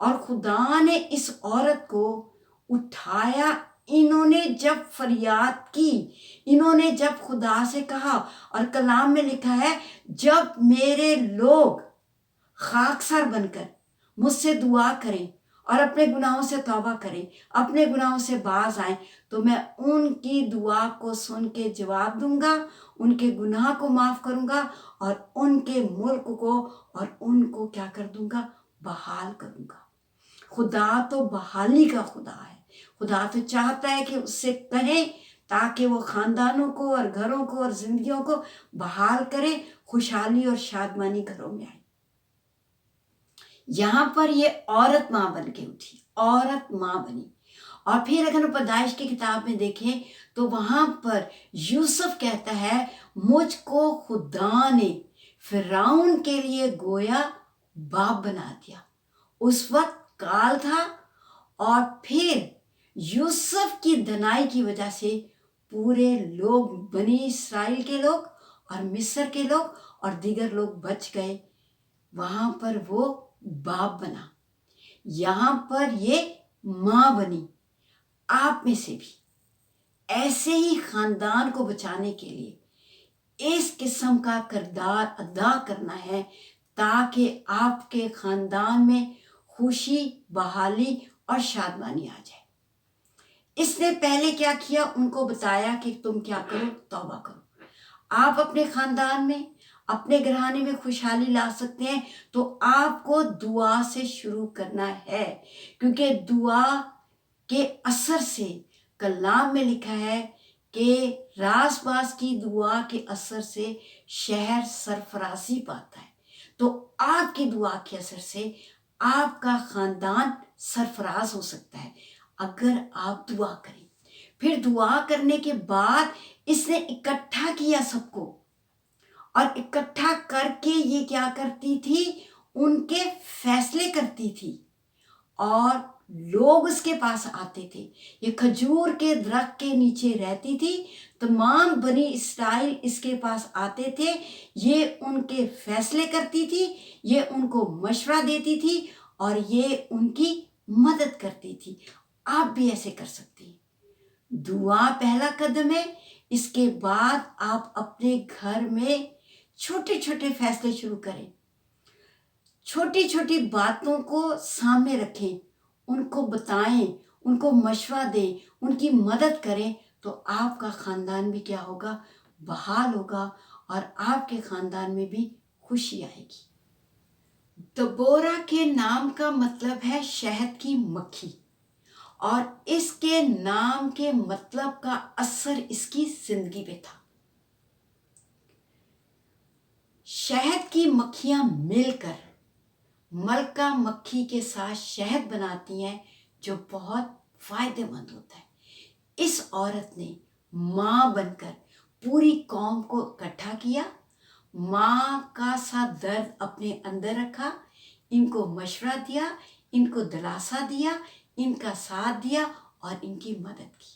اور خدا نے اس عورت کو اٹھایا. انہوں نے جب فریاد کی, انہوں نے جب خدا سے کہا, اور کلام میں لکھا ہے جب میرے لوگ خاکسار بن کر مجھ سے دعا کریں اور اپنے گناہوں سے توبہ کریں, اپنے گناہوں سے باز آئیں, تو میں ان کی دعا کو سن کے جواب دوں گا, ان کے گناہ کو معاف کروں گا, اور ان کے ملک کو اور ان کو کیا کر دوں گا, بحال کروں گا. خدا تو بحالی کا خدا ہے. خدا تو چاہتا ہے کہ اس سے کہیں تاکہ وہ خاندانوں کو اور گھروں کو اور زندگیوں کو بحال کرے, خوشحالی اور شادمانی گھروں میں آئے. یہاں پر یہ عورت ماں بن کے اٹھی, عورت ماں بنی. اور پھر اگر ہم پیدائش کی کتاب میں دیکھیں تو وہاں پر یوسف کہتا ہے مجھ کو خدا نے فرعون کے لیے گویا باپ بنا دیا. اس وقت کال تھا, اور پھر یوسف کی دنائی کی وجہ سے پورے لوگ, بنی اسرائیل کے لوگ اور مصر کے لوگ اور دیگر لوگ بچ گئے. وہاں پر وہ باپ بنا, یہاں پر یہ ماں بنی. آپ میں سے بھی ایسے ہی خاندان کو بچانے کے لیے اس قسم کا کردار ادا کرنا ہے تاکہ آپ کے خاندان میں خوشی, بحالی اور شادمانی آ جائے. اس نے پہلے کیا کیا, ان کو بتایا کہ تم کیا کرو, توبہ کرو. آپ اپنے خاندان میں, اپنے گھرانے میں خوشحالی لا سکتے ہیں تو آپ کو دعا سے شروع کرنا ہے, کیونکہ دعا کے اثر سے کلام میں لکھا ہے کہ راس باس کی دعا کے اثر سے شہر سرفرازی پاتا ہے. تو آپ کی دعا کے اثر سے آپ کا خاندان سرفراز ہو سکتا ہے اگر آپ دعا کریں. پھر دعا کرنے کے بعد اس نے اکٹھا کیا سب کو, اور اکٹھا کر کے یہ کیا کرتی تھی, ان کے فیصلے کرتی تھی, اور لوگ اس کے پاس آتے تھے. یہ کھجور کے درخت کے نیچے رہتی تھی, تمام بنی اسرائیل اس کے پاس آتے تھے, یہ ان کے فیصلے کرتی تھی, یہ ان کو مشورہ دیتی تھی, اور یہ ان کی مدد کرتی تھی. آپ بھی ایسے کر سکتے ہیں. دعا پہلا قدم ہے. اس کے بعد آپ اپنے گھر میں چھوٹے چھوٹے فیصلے شروع کریں, چھوٹی چھوٹی باتوں کو سامنے رکھیں, ان کو بتائیں, ان کو مشورہ دیں, ان کی مدد کریں, تو آپ کا خاندان بھی کیا ہوگا, بحال ہوگا, اور آپ کے خاندان میں بھی خوشی آئے گی. دبورہ کے نام کا مطلب ہے شہد کی مکھی, اور اس کے نام کے مطلب کا اثر اس کی زندگی پہ تھا. شہد کی مکھیاں مل کر ملکہ مکھی کے ساتھ شہد بناتی ہیں جو بہت فائدے مند ہوتا ہے. اس عورت نے ماں بن کر پوری قوم کو اکٹھا کیا, ماں کا سا درد اپنے اندر رکھا, ان کو مشورہ دیا, ان کو دلاسا دیا, ان کا ساتھ دیا اور ان کی مدد کی.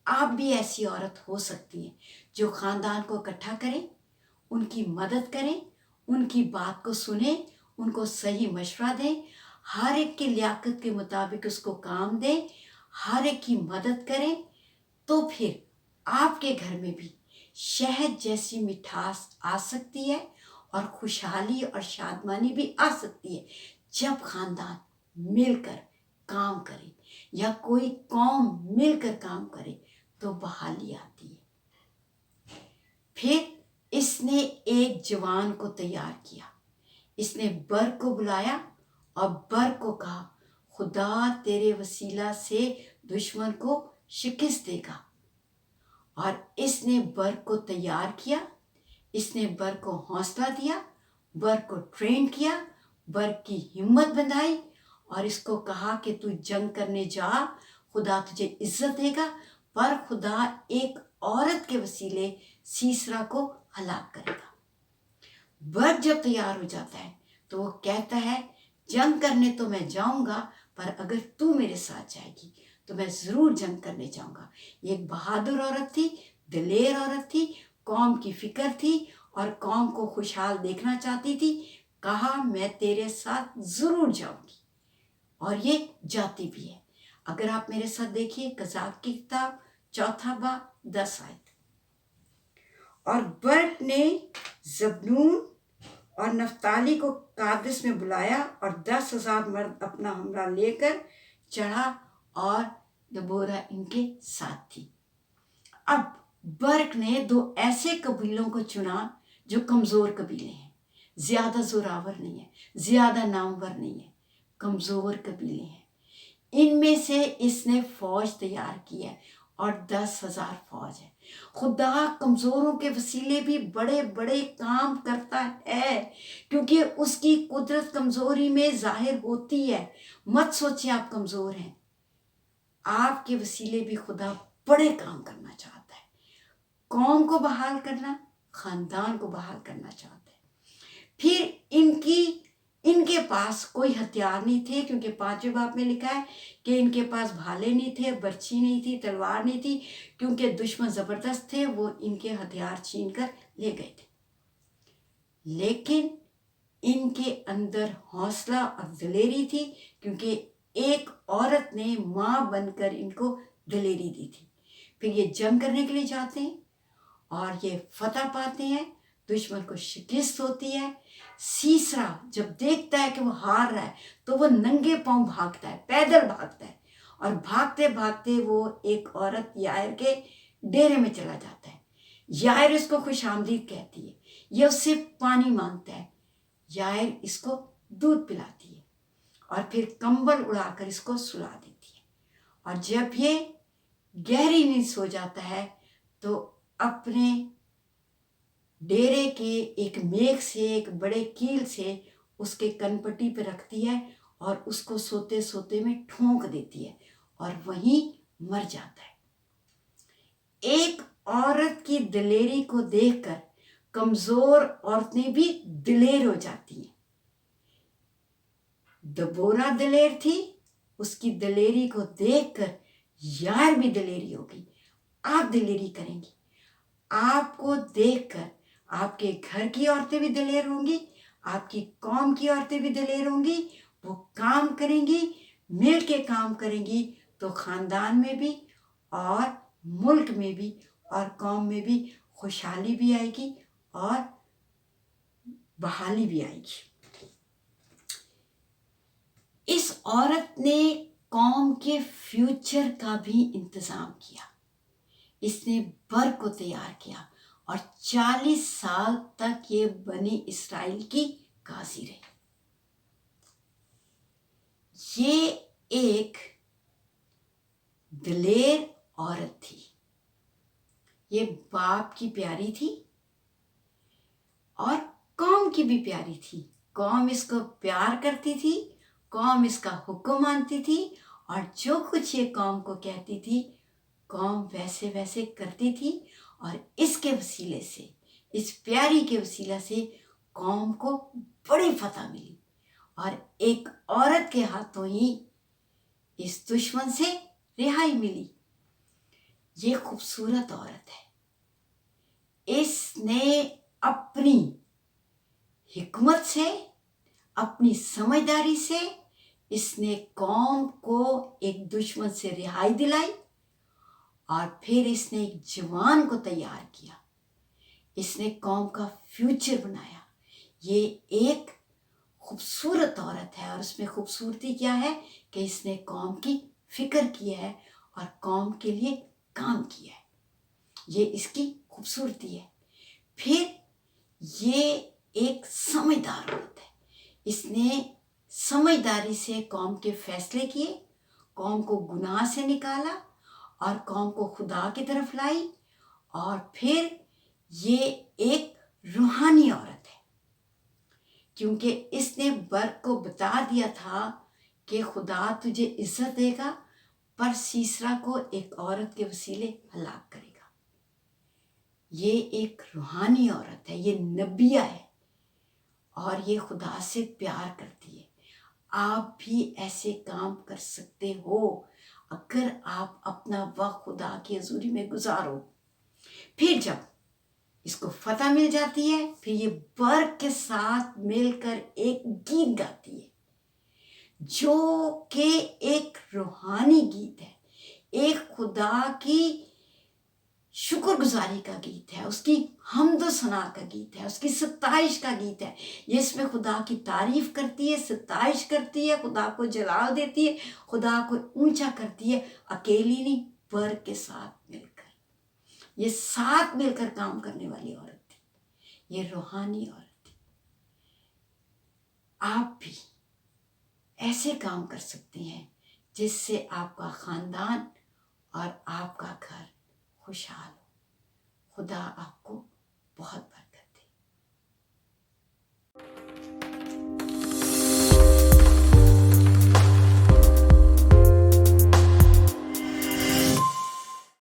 آپ بھی ایسی عورت ہو سکتی ہیں جو خاندان کو اکٹھا کریں, ان کی مدد کریں, ان کی بات کو سنیں, ان کو صحیح مشورہ دیں, ہر ایک کی لیاقت کے مطابق اس کو کام دیں, ہر ایک کی مدد کریں. تو پھر آپ کے گھر میں بھی شہد جیسی مٹھاس آ سکتی ہے, اور خوشحالی اور شادمانی بھی آ سکتی ہے جب خاندان مل کر کام کرے, یا کوئی قوم مل کر کام کرے تو بحالی آتی ہے. پھر اس نے ایک جوان کو تیار کیا, اس نے بر کو بلایا اور بر کو کہا خدا تیرے وسیلہ سے دشمن کو شکست دے گا. اور اس نے بر کو تیار کیا, اس نے بر کو حوصلہ دیا, بر کو ٹرین کیا, بر کی ہمت بندھائی, اور اس کو کہا کہ تو جنگ کرنے جا, خدا تجھے عزت دے گا, پر خدا ایک عورت کے وسیلے سیسرا کو ہلاک کرے گا. بر جب تیار ہو جاتا ہے تو وہ کہتا ہے جنگ کرنے تو میں جاؤں گا, پر اگر تو میرے ساتھ جائے گی تو میں ضرور جنگ کرنے جاؤں گا. یہ ایک بہادر عورت تھی, دلیر عورت تھی, قوم کی فکر تھی, اور قوم کو خوشحال دیکھنا چاہتی تھی. کہا میں تیرے ساتھ ضرور جاؤں گی. اور یہ جاتی بھی ہے۔ اگر آپ میرے ساتھ دیکھیے قذاق کی کتاب 4 باب 10 آیت۔ اور برق نے زبلون اور نفتالی کو قادس میں بلایا اور 10,000 مرد اپنا ہمراہ لے کر چڑھا اور دبورہ ان کے ساتھ تھی۔ اب برق نے 2 ایسے قبیلوں کو چنا جو کمزور قبیلے ہیں، زیادہ زوراور نہیں ہے، زیادہ نامور نہیں ہے، کمزور قبیلے ہیں۔ ان میں سے اس نے فوج تیار کی ہے اور 10,000 فوج ہے۔ خدا کمزوروں کے وسیلے بھی بڑے بڑے کام کرتا ہے، کیونکہ اس کی قدرت کمزوری میں ظاہر ہوتی ہے۔ مت سوچیں آپ کمزور ہیں، آپ کے وسیلے بھی خدا بڑے کام کرنا چاہتا ہے۔ قوم کو بحال کرنا، خاندان کو بحال کرنا چاہتا ہے۔ پھر ان کے پاس کوئی ہتھیار نہیں تھے، کیونکہ 5ویں باب میں لکھا ہے کہ ان کے پاس بھالے نہیں تھے، برچھی نہیں تھی، تلوار نہیں تھی، کیونکہ دشمن زبردست تھے، وہ ان کے ہتھیار چھین کر لے گئے تھے۔ لیکن ان کے اندر حوصلہ اور دلیری تھی، کیونکہ ایک عورت نے ماں بن کر ان کو دلیری دی تھی۔ پھر یہ جنگ کرنے کے لیے جاتے ہیں اور یہ فتح پاتے ہیں، دشمن کو شکست ہوتی ہے۔ سیسرا جب دیکھتا ہے کہ وہ ہار رہا ہے تو وہ ننگے پاؤں بھاگتا ہے، پیدل بھاگتا ہے، اور بھاگتے بھاگتے وہ ایک عورت یائر کے ڈیرے میں چلا جاتا ہے۔ یائر اس کو خوش آمدید کہتی ہے، یہ اس سے پانی مانگتا ہے، یائر اس کو دودھ پلاتی ہے اور پھر کمبل اڑا کر اس کو سلا دیتی ہے۔ اور جب یہ گہری نیند سو جاتا ہے تو اپنے ڈیرے کے ایک میخ سے، ایک بڑے کیل سے اس کے کن پٹی پہ رکھتی ہے اور اس کو سوتے سوتے میں ٹھونک دیتی ہے اور وہیں مر جاتا ہے۔ ایک عورت کی دلیری کو دیکھ کر کمزور عورتیں بھی دلیر ہو جاتی ہیں۔ دبورہ دلیر تھی، اس کی دلیری کو دیکھ کر یائر بھی دلیری ہوگی۔ آپ دلیری کریں گی، آپ کو دیکھ کر آپ کے گھر کی عورتیں بھی دلیر ہوں گی، آپ کی قوم کی عورتیں بھی دلیر ہوں گی، وہ کام کریں گی، مل کے کام کریں گی تو خاندان میں بھی اور ملک میں بھی اور قوم میں بھی خوشحالی بھی آئے گی اور بحالی بھی آئے گی۔ اس عورت نے قوم کے فیوچر کا بھی انتظام کیا۔ اس نے برق کو تیار کیا اور 40 سال تک یہ بنی اسرائیل کی قاضی رہی۔ یہ ایک دلیر عورت تھی، یہ باپ کی پیاری تھی اور قوم کی بھی پیاری تھی۔ قوم اس کو پیار کرتی تھی، قوم اس کا حکم مانتی تھی، اور جو کچھ یہ قوم کو کہتی تھی قوم ویسے ویسے کرتی تھی، اور اس کے وسیلے سے، اس پیاری کے وسیلہ سے قوم کو بڑی فتح ملی، اور ایک عورت کے ہاتھوں ہی اس دشمن سے رہائی ملی۔ یہ خوبصورت عورت ہے، اس نے اپنی حکمت سے، اپنی سمجھداری سے اس نے قوم کو ایک دشمن سے رہائی دلائی، اور پھر اس نے ایک جوان کو تیار کیا، اس نے قوم کا فیوچر بنایا۔ یہ ایک خوبصورت عورت ہے، اور اس میں خوبصورتی کیا ہے کہ اس نے قوم کی فکر کی ہے اور قوم کے لیے کام کیا ہے، یہ اس کی خوبصورتی ہے۔ پھر یہ ایک سمجھدار عورت ہے، اس نے سمجھداری سے قوم کے فیصلے کیے، قوم کو گناہ سے نکالا اور قوم کو خدا کی طرف لائی، اور پھر یہ ایک روحانی عورت ہے، کیونکہ اس نے برق کو بتا دیا تھا کہ خدا تجھے عزت دے گا، پر سیسرا کو ایک عورت کے وسیلے ہلاک کرے گا۔ یہ ایک روحانی عورت ہے، یہ نبیہ ہے، اور یہ خدا سے پیار کرتی ہے۔ آپ بھی ایسے کام کر سکتے ہو اگر آپ اپنا وقت خدا کی حضوری میں گزارو۔ پھر جب اس کو فتح مل جاتی ہے، پھر یہ برق کے ساتھ مل کر ایک گیت گاتی ہے، جو کہ ایک روحانی گیت ہے، ایک خدا کی شکر گزاری کا گیت ہے، اس کی حمد و ثنا کا گیت ہے، اس کی ستائش کا گیت ہے، یہ اس میں خدا کی تعریف کرتی ہے، ستائش کرتی ہے، خدا کو جلال دیتی ہے، خدا کو اونچا کرتی ہے، اکیلی نہیں پر کے ساتھ مل کر۔ یہ ساتھ مل کر کام کرنے والی عورت تھی، یہ روحانی عورت تھی۔ آپ بھی ایسے کام کر سکتے ہیں جس سے آپ کا خاندان اور آپ کا گھر خوشحال ہو۔ خدا آپ کو بہت